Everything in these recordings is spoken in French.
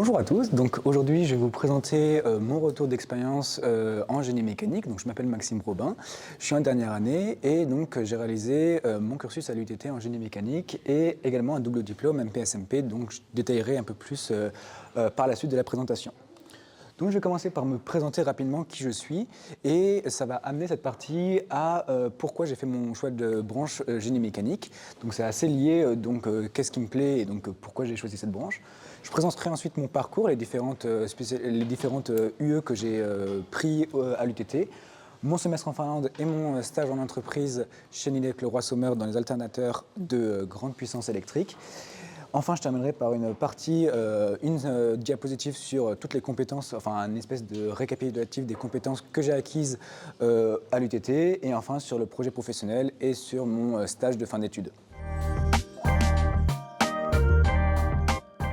Bonjour à tous, donc aujourd'hui je vais vous présenter mon retour d'expérience en génie mécanique. Donc je m'appelle Maxime Robin, je suis en dernière année et donc j'ai réalisé mon cursus à l'UTT en génie mécanique et également un double diplôme MPSMP, donc je détaillerai un peu plus par la suite de la présentation. Donc je vais commencer par me présenter rapidement qui je suis et ça va amener cette partie à pourquoi j'ai fait mon choix de branche génie mécanique. Donc c'est assez lié, qu'est-ce qui me plaît et donc pourquoi j'ai choisi cette branche. Je présenterai ensuite mon parcours, les différentes UE que j'ai pris à l'UTT, mon semestre en Finlande et mon stage en entreprise chez Nidec Leroy-Somer dans les alternateurs de grande puissance électrique. Enfin, je terminerai par une partie, une diapositive sur toutes les compétences, enfin une espèce de récapitulatif des compétences que j'ai acquises à l'UTT, et enfin sur le projet professionnel et sur mon stage de fin d'études.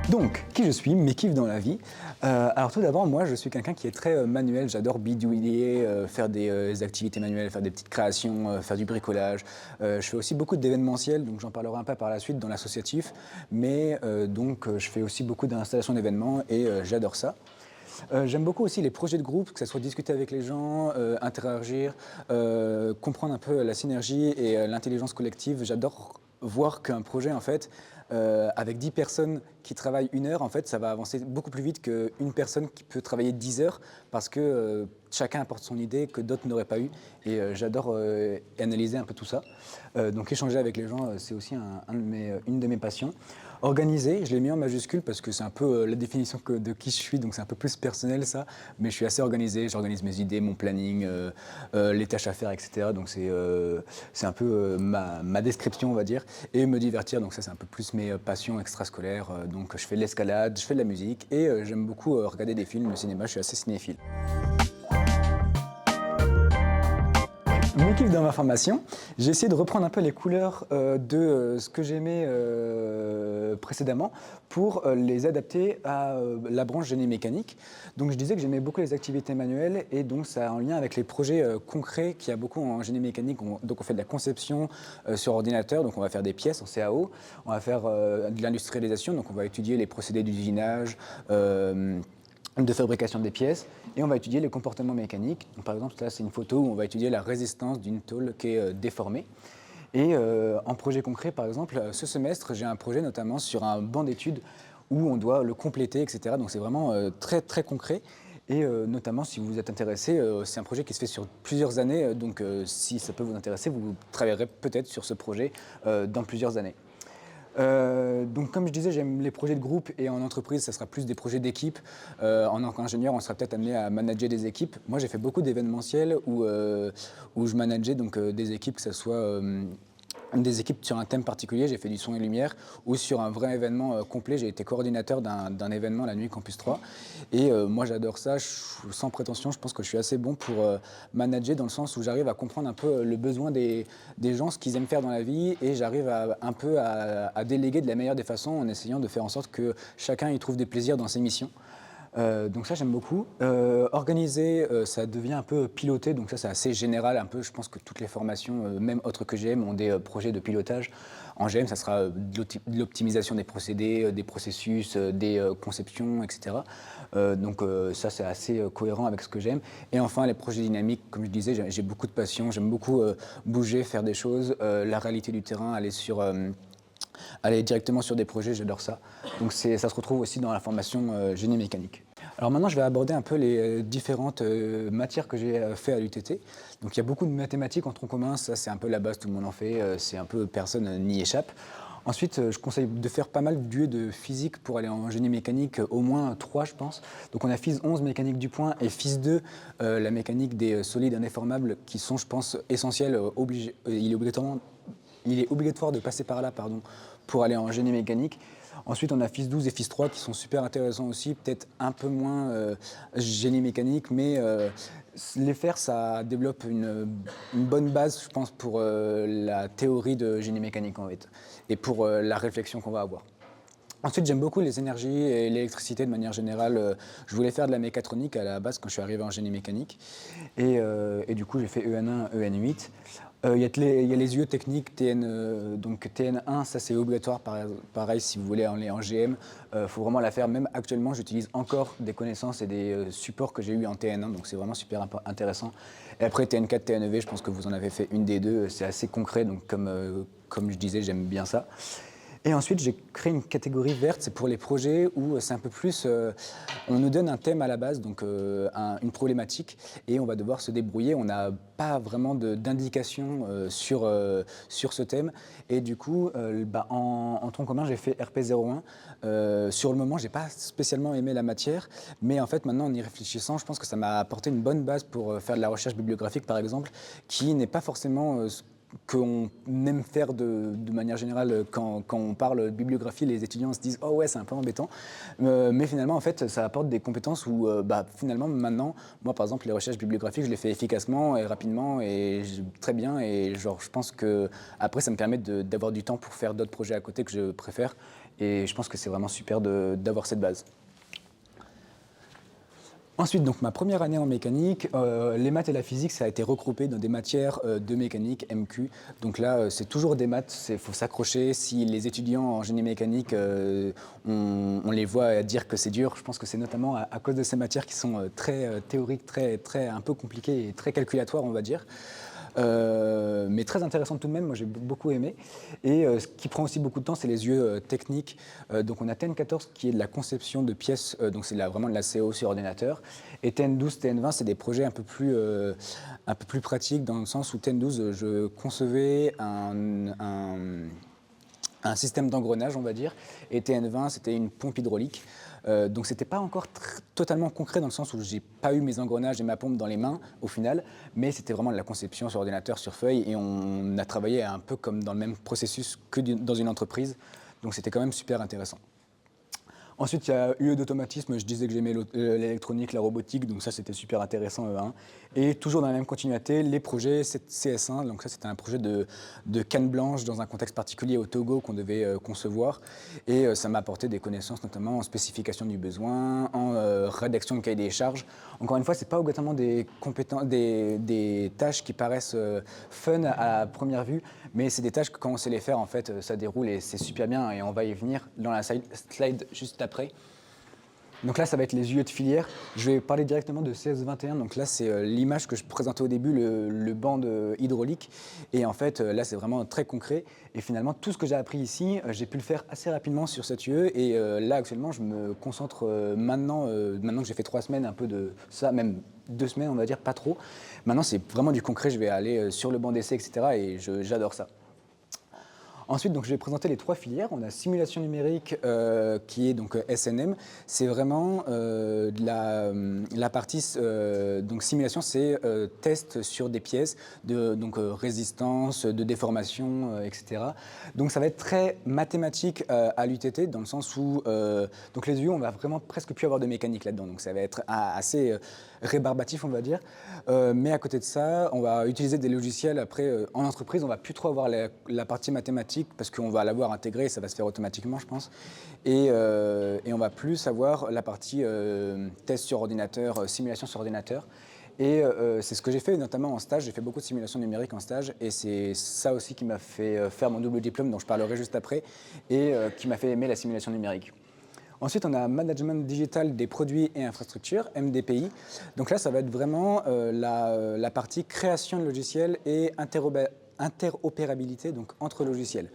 Donc, qui je suis, mes kiffs dans la vie. Alors tout d'abord, moi je suis quelqu'un qui est très manuel, j'adore bidouiller, faire des activités manuelles, faire des petites créations, faire du bricolage. Je fais aussi beaucoup d'événementiel, donc j'en parlerai un peu par la suite dans l'associatif, mais je fais aussi beaucoup d'installations d'événements et j'adore ça. J'aime beaucoup aussi les projets de groupe, que ce soit discuter avec les gens, interagir, comprendre un peu la synergie et l'intelligence collective. J'adore voir qu'un projet, en fait, avec 10 personnes qui travaillent 1 heure, en fait, ça va avancer beaucoup plus vite qu'une personne qui peut travailler 10 heures parce que chacun apporte son idée que d'autres n'auraient pas eu. Et j'adore analyser un peu tout ça. Donc échanger avec les gens, c'est aussi une de mes passions. Organiser, je l'ai mis en majuscule parce que c'est un peu la définition de qui je suis, donc c'est un peu plus personnel ça, mais je suis assez organisé, j'organise mes idées, mon planning, les tâches à faire, etc. Donc c'est un peu ma description, on va dire, et me divertir, donc ça c'est un peu plus mes passions extrascolaires, donc je fais de l'escalade, je fais de la musique, et j'aime beaucoup regarder des films, le cinéma, je suis assez cinéphile. Mes kiffs dans ma formation, j'ai essayé de reprendre un peu les couleurs de ce que j'aimais précédemment pour les adapter à la branche génie mécanique. Donc je disais que j'aimais beaucoup les activités manuelles et donc ça a un lien avec les projets concrets qu'il y a beaucoup en génie mécanique. Donc on fait de la conception sur ordinateur, donc on va faire des pièces en CAO, on va faire de l'industrialisation, donc on va étudier les procédés d'usinage, de fabrication des pièces, et on va étudier les comportements mécaniques. Donc, par exemple, là c'est une photo où on va étudier la résistance d'une tôle qui est déformée. Et en projet concret, par exemple, ce semestre, j'ai un projet notamment sur un banc d'études où on doit le compléter, etc. Donc c'est vraiment très très concret. Et notamment, si vous vous êtes intéressé, c'est un projet qui se fait sur plusieurs années. Donc si ça peut vous intéresser, vous travaillerez peut-être sur ce projet dans plusieurs années. Donc comme je disais, j'aime les projets de groupe et en entreprise, ça sera plus des projets d'équipe. En tant qu'ingénieur, on sera peut-être amené à manager des équipes. Moi, j'ai fait beaucoup d'événementiels où je manageais des équipes, que ce soit des équipes sur un thème particulier, j'ai fait du son et lumière, ou sur un vrai événement complet, j'ai été coordinateur d'un événement la nuit Campus 3. Et moi j'adore ça, sans prétention, je pense que je suis assez bon pour manager dans le sens où j'arrive à comprendre un peu le besoin des gens, ce qu'ils aiment faire dans la vie, et j'arrive un peu à déléguer de la meilleure des façons en essayant de faire en sorte que chacun y trouve des plaisirs dans ses missions. Donc ça j'aime beaucoup. Organiser, ça devient un peu piloté, donc ça c'est assez général un peu. Je pense que toutes les formations, même autres que GM, ont des projets de pilotage. En GM, ça sera de l'optimisation des procédés, des processus, des conceptions, etc. Ça c'est assez cohérent avec ce que j'aime. Et enfin les projets dynamiques, comme je disais, j'ai beaucoup de passion, j'aime beaucoup bouger, faire des choses, la réalité du terrain, aller directement sur des projets, j'adore ça. Donc ça se retrouve aussi dans la formation génie mécanique. Alors maintenant, je vais aborder un peu les différentes matières que j'ai fait à l'UTT. Donc il y a beaucoup de mathématiques en tronc commun, ça c'est un peu la base, tout le monde en fait, c'est un peu personne n'y échappe. Ensuite, je conseille de faire pas mal d'UE de physique pour aller en génie mécanique, au moins 3 je pense. Donc on a FIS 11, mécanique du point, et FIS 2, la mécanique des solides indéformables, qui sont je pense essentiels, il est obligatoire de passer par là, pour aller en génie mécanique. Ensuite, on a FIS 12 et FIS 3 qui sont super intéressants aussi, peut-être un peu moins génie mécanique, mais les faire, ça développe une bonne base, je pense, pour la théorie de génie mécanique en fait, et pour la réflexion qu'on va avoir. Ensuite, j'aime beaucoup les énergies et l'électricité de manière générale. Je voulais faire de la mécatronique à la base quand je suis arrivé en génie mécanique. Et du coup, j'ai fait EN1, EN8. Il y a les UE techniques donc TN1, ça c'est obligatoire, pareil si vous voulez aller en GM, faut vraiment la faire. Même actuellement, j'utilise encore des connaissances et des supports que j'ai eu en TN1, donc c'est vraiment super intéressant. Et après TN4, TNEV, je pense que vous en avez fait une des deux, c'est assez concret, donc comme je disais, j'aime bien ça. Et ensuite, j'ai créé une catégorie verte, c'est pour les projets où c'est un peu plus, on nous donne un thème à la base, donc une problématique, et on va devoir se débrouiller. On n'a pas vraiment d'indication sur ce thème. Et du coup, en tronc commun, j'ai fait RP01. Sur le moment, j'ai pas spécialement aimé la matière, mais en fait, maintenant, en y réfléchissant, je pense que ça m'a apporté une bonne base pour faire de la recherche bibliographique, par exemple, qui n'est pas forcément qu'on aime faire de manière générale quand on parle bibliographie, les étudiants se disent « Oh ouais, c'est un peu embêtant ». Mais finalement, en fait, ça apporte des compétences où, finalement, maintenant, moi, par exemple, les recherches bibliographiques, je les fais efficacement et rapidement et très bien. Et genre, je pense que après, ça me permet d'avoir du temps pour faire d'autres projets à côté que je préfère. Et je pense que c'est vraiment super d'avoir cette base. Ensuite, donc ma première année en mécanique, les maths et la physique, ça a été regroupé dans des matières de mécanique, MQ. Donc là, c'est toujours des maths, il faut s'accrocher. Si les étudiants en génie mécanique, on les voit dire que c'est dur, je pense que c'est notamment à cause de ces matières qui sont très théoriques, très un peu compliquées et très calculatoires, on va dire. Mais très intéressante tout de même, moi j'ai beaucoup aimé. Et ce qui prend aussi beaucoup de temps, c'est les yeux techniques. Donc on a TN14 qui est de la conception de pièces, donc c'est vraiment de la CO sur ordinateur. Et TN12, TN20, c'est des projets un peu plus pratiques dans le sens où TN12, je concevais un système d'engrenage, on va dire, et TN20, c'était une pompe hydraulique. Donc c'était pas encore totalement concret dans le sens où j'ai pas eu mes engrenages et ma pompe dans les mains au final, mais c'était vraiment de la conception sur ordinateur, sur feuille, et on a travaillé un peu comme dans le même processus que dans une entreprise. Donc c'était quand même super intéressant. Ensuite, il y a UE d'automatisme. Je disais que j'aimais l'électronique, la robotique, donc ça c'était super intéressant E1. Et toujours dans la même continuité, les projets CS1. Donc ça c'était un projet de canne blanche dans un contexte particulier au Togo qu'on devait concevoir. Et ça m'a apporté des connaissances notamment en spécification du besoin, en rédaction de cahier des charges. Encore une fois, c'est pas obligatoirement des tâches qui paraissent fun à première vue, mais c'est des tâches que quand on sait les faire, en fait, ça déroule et c'est super bien. Et on va y venir dans la slide juste après. Donc là, ça va être les UE de filière. Je vais parler directement de CS21. Donc là, c'est l'image que je présentais au début, le banc hydraulique. Et en fait, là, c'est vraiment très concret. Et finalement, tout ce que j'ai appris ici, j'ai pu le faire assez rapidement sur cette UE. Et là, actuellement, je me concentre maintenant que j'ai fait 3 semaines, un peu de ça, même 2 semaines, on va dire, pas trop. Maintenant, c'est vraiment du concret. Je vais aller sur le banc d'essai, etc. Et j'adore ça. Ensuite, donc, je vais présenter les 3 filières. On a simulation numérique qui est donc SNM. C'est vraiment la partie donc simulation, c'est test sur des pièces de résistance, de déformation, etc. Donc ça va être très mathématique à l'UTT dans le sens où donc les UE, on va vraiment presque plus avoir de mécanique là-dedans. Donc ça va être assez rébarbatif, on va dire. Mais à côté de ça, on va utiliser des logiciels. Après, en entreprise, on va plus trop avoir la partie mathématique parce qu'on va l'avoir intégrée et ça va se faire automatiquement, je pense. Et on va plus avoir la partie test sur ordinateur, simulation sur ordinateur. Et c'est ce que j'ai fait notamment en stage. J'ai fait beaucoup de simulation numérique en stage et c'est ça aussi qui m'a fait faire mon double diplôme dont je parlerai juste après et qui m'a fait aimer la simulation numérique. Ensuite, on a Management Digital des produits et infrastructures, MDPI. Donc là, ça va être vraiment la partie création de logiciels et interopérabilité donc entre logiciels.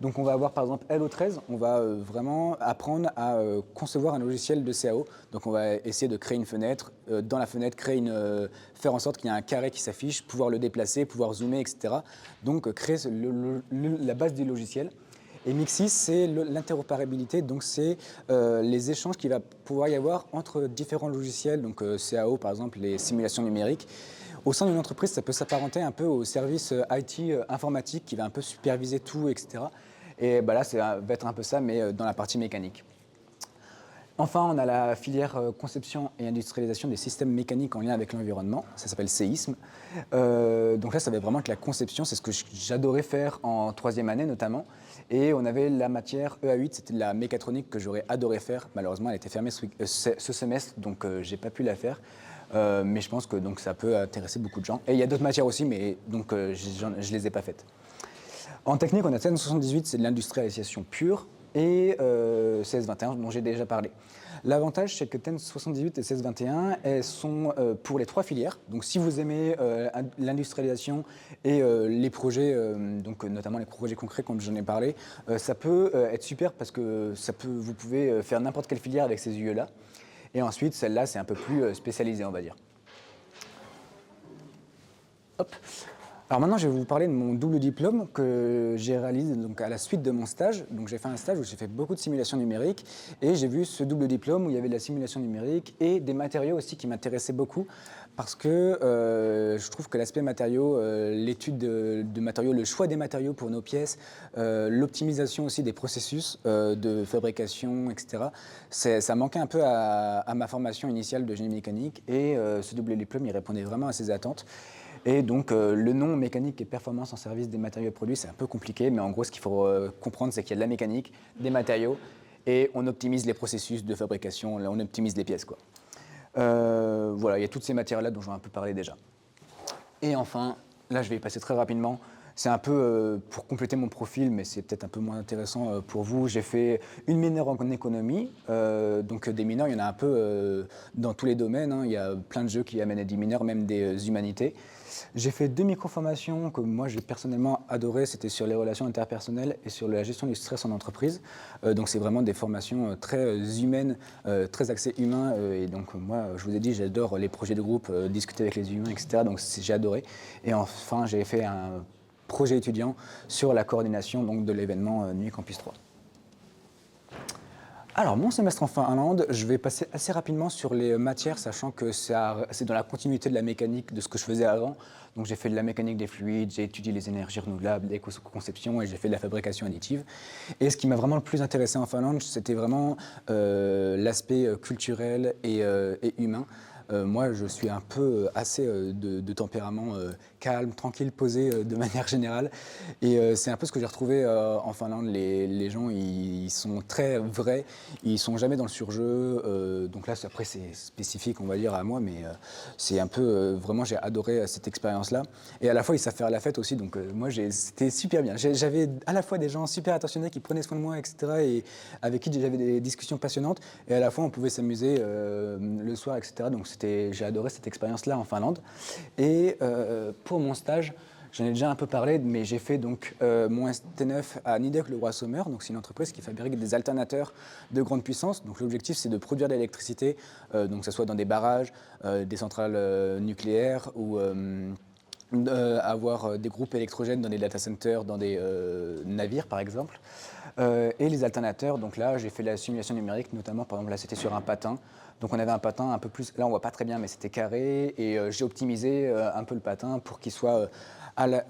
Donc on va avoir par exemple LO13, on va vraiment apprendre à concevoir un logiciel de CAO. Donc on va essayer de créer une fenêtre, dans la fenêtre faire en sorte qu'il y ait un carré qui s'affiche, pouvoir le déplacer, pouvoir zoomer, etc. Donc créer la base du logiciel. Et Mixis, c'est l'interopérabilité, donc c'est les échanges qu'il va pouvoir y avoir entre différents logiciels, donc CAO par exemple, les simulations numériques. Au sein d'une entreprise, ça peut s'apparenter un peu au service IT informatique qui va un peu superviser tout, etc. Et là, ça va être un peu ça, mais dans la partie mécanique. Enfin, on a la filière conception et industrialisation des systèmes mécaniques en lien avec l'environnement. Ça s'appelle séisme. Donc là, ça va vraiment être la conception. C'est ce que j'adorais faire en 3e année notamment. Et on avait la matière EA8, c'était de la mécatronique que j'aurais adoré faire. Malheureusement, elle était fermée ce semestre, donc j'ai pas pu la faire. Mais je pense que donc, ça peut intéresser beaucoup de gens. Et il y a d'autres matières aussi, mais donc, je ne les ai pas faites. En technique, on a TEN 78, c'est de l'industrialisation pure, et CS21, dont j'ai déjà parlé. L'avantage, c'est que TEN 78 et CS21, elles sont pour les 3 filières. Donc si vous aimez l'industrialisation et les projets, donc notamment les projets concrets comme j'en ai parlé, ça peut être super parce que vous pouvez faire n'importe quelle filière avec ces UE-là. Et ensuite, celle-là, c'est un peu plus spécialisé, on va dire. Hop. Alors maintenant, je vais vous parler de mon double diplôme que j'ai réalisé donc, à la suite de mon stage. Donc j'ai fait un stage où j'ai fait beaucoup de simulations numériques et j'ai vu ce double diplôme où il y avait de la simulation numérique et des matériaux aussi qui m'intéressaient beaucoup parce que je trouve que l'aspect matériaux, l'étude de matériaux, le choix des matériaux pour nos pièces, l'optimisation aussi des processus de fabrication, etc. Ça manquait un peu à ma formation initiale de génie mécanique et ce double diplôme, il répondait vraiment à ces attentes. Et donc, le nom mécanique et performance en service des matériaux et produits, c'est un peu compliqué, mais en gros, ce qu'il faut comprendre, c'est qu'il y a de la mécanique, des matériaux, et on optimise les processus de fabrication, on optimise les pièces, quoi. Voilà, il y a toutes ces matières-là dont j'en ai un peu parlé déjà. Et enfin, là, je vais y passer très rapidement. C'est un peu pour compléter mon profil, mais c'est peut-être un peu moins intéressant pour vous. J'ai fait une mineure en économie. Donc des mineurs, il y en a un peu dans tous les domaines, hein. Il y a plein de jeux qui amènent à des mineurs, même des humanités. J'ai fait 2 micro-formations que moi j'ai personnellement adoré. C'était sur les relations interpersonnelles et sur la gestion du stress en entreprise. Donc c'est vraiment des formations très humaines, très axées humains. Et donc moi, je vous ai dit, j'adore les projets de groupe, discuter avec les humains, etc. Donc j'ai adoré. Et enfin, j'ai fait un projet étudiant sur la coordination donc, de l'événement Nuit Campus 3. Alors, mon semestre en Finlande, je vais passer assez rapidement sur les matières, sachant que c'est dans la continuité de la mécanique de ce que je faisais avant. Donc, j'ai fait de la mécanique des fluides, j'ai étudié les énergies renouvelables, l'éco-conception et j'ai fait de la fabrication additive. Et ce qui m'a vraiment le plus intéressé en Finlande, c'était vraiment l'aspect culturel et humain. Moi, je suis un peu assez de tempérament calme, tranquille, posé de manière générale. Et c'est un peu ce que j'ai retrouvé en Finlande. Les gens, ils sont très vrais, ils sont jamais dans le surjeu. Donc là, après, c'est spécifique, on va dire, à moi, mais c'est un peu, vraiment, j'ai adoré cette expérience-là. Et à la fois, ils savent faire la fête aussi, donc moi, c'était super bien. J'avais à la fois des gens super attentionnés qui prenaient soin de moi, etc., et avec qui j'avais des discussions passionnantes, et à la fois, on pouvait s'amuser le soir, etc. Donc j'ai adoré cette expérience-là en Finlande. Et pour mon stage, j'en ai déjà un peu parlé, mais j'ai fait donc mon ST9 à Nidec-le-Roi-Saumur. Donc c'est une entreprise qui fabrique des alternateurs de grande puissance. Donc l'objectif, c'est de produire de l'électricité, donc que ce soit dans des barrages, des centrales nucléaires ou avoir des groupes électrogènes dans des data centers, dans des navires par exemple. Et les alternateurs, donc là j'ai fait la simulation numérique, notamment par exemple là c'était sur un patin. Donc on avait un patin un peu plus, là on voit pas très bien mais c'était carré et j'ai optimisé un peu le patin pour qu'il soit,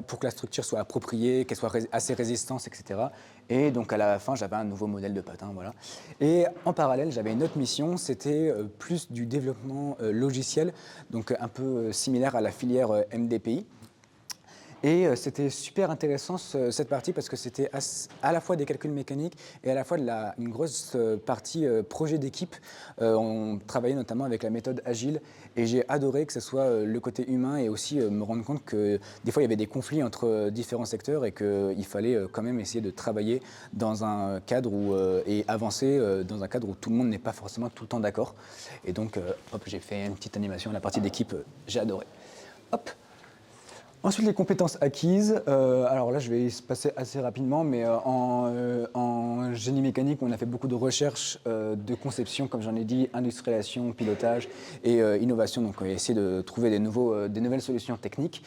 pour que la structure soit appropriée, qu'elle soit assez résistante, etc. Et donc à la fin j'avais un nouveau modèle de patin, voilà. Et en parallèle j'avais une autre mission, c'était plus du développement logiciel, donc un peu similaire à la filière MDPI. Et c'était super intéressant cette partie parce que c'était à la fois des calculs mécaniques et à la fois une grosse partie projet d'équipe. On travaillait notamment avec la méthode agile et j'ai adoré que ce soit le côté humain et aussi me rendre compte que des fois il y avait des conflits entre différents secteurs et qu'il fallait quand même essayer de travailler dans un cadre et avancer dans un cadre où tout le monde n'est pas forcément tout le temps d'accord. Et donc hop, j'ai fait une petite animation à la partie d'équipe, j'ai adoré. Hop. Ensuite, les compétences acquises. Alors là, je vais se passer assez rapidement, mais en génie mécanique, on a fait beaucoup de recherches de conception, comme j'en ai dit, industrialisation, pilotage et innovation. Donc, on a essayé de trouver des nouvelles solutions techniques.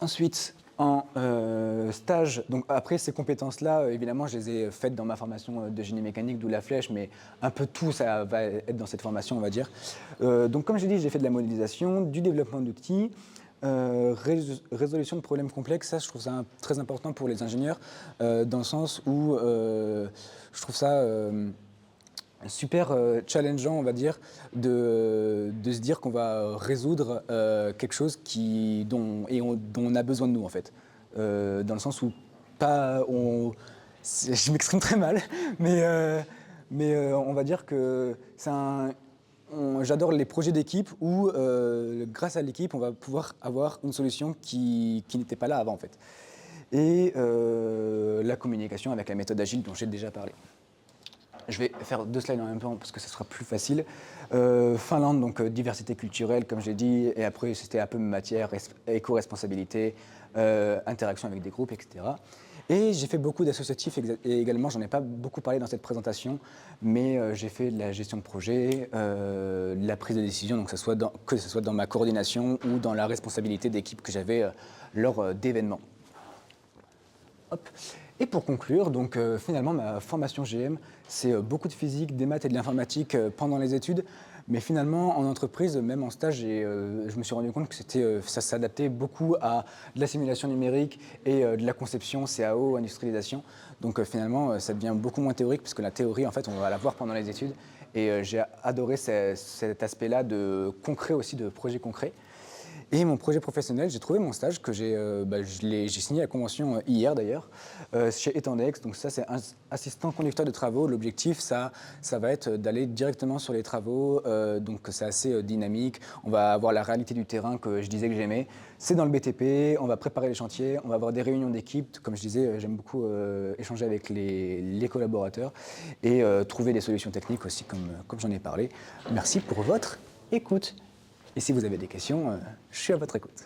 Ensuite, en stage, donc après ces compétences-là, évidemment, je les ai faites dans ma formation de génie mécanique, d'où la flèche, mais un peu tout ça va être dans cette formation, on va dire. Donc, comme j'ai dit, j'ai fait de la modélisation, du développement d'outils. Résolution de problèmes complexes, ça je trouve ça très important pour les ingénieurs dans le sens où je trouve ça super challengeant, on va dire, de se dire qu'on va résoudre quelque chose dont on a besoin de nous en fait. Dans le sens où je m'exprime très mal, mais on va dire que c'est j'adore les projets d'équipe où, grâce à l'équipe, on va pouvoir avoir une solution qui n'était pas là avant, en fait. Et la communication avec la méthode agile dont j'ai déjà parlé. Je vais faire 2 slides en même temps parce que ce sera plus facile. Finlande, donc diversité culturelle, comme j'ai dit, et après c'était un peu matière, éco-responsabilité, interaction avec des groupes, etc. Et j'ai fait beaucoup d'associatifs et également, j'en ai pas beaucoup parlé dans cette présentation, mais j'ai fait de la gestion de projet, de la prise de décision, donc que ce soit dans ma coordination ou dans la responsabilité d'équipe que j'avais lors d'événements. Hop. Et pour conclure, donc finalement ma formation GM, c'est beaucoup de physique, des maths et de l'informatique pendant les études, mais finalement en entreprise, même en stage, je me suis rendu compte que ça s'adaptait beaucoup à de la simulation numérique et de la conception, CAO, industrialisation. Donc finalement, ça devient beaucoup moins théorique puisque la théorie, en fait, on va la voir pendant les études. Et j'ai adoré cet aspect-là de concret aussi, de projet concret. Et mon projet professionnel, j'ai trouvé mon stage que j'ai signé la convention hier d'ailleurs, chez Etendex. Donc ça, c'est assistant conducteur de travaux. L'objectif, ça va être d'aller directement sur les travaux. Donc c'est assez dynamique. On va avoir la réalité du terrain que je disais que j'aimais. C'est dans le BTP, on va préparer les chantiers, on va avoir des réunions d'équipe. Comme je disais, j'aime beaucoup échanger avec les collaborateurs et trouver des solutions techniques aussi, comme j'en ai parlé. Merci pour votre écoute. Et si vous avez des questions, je suis à votre écoute.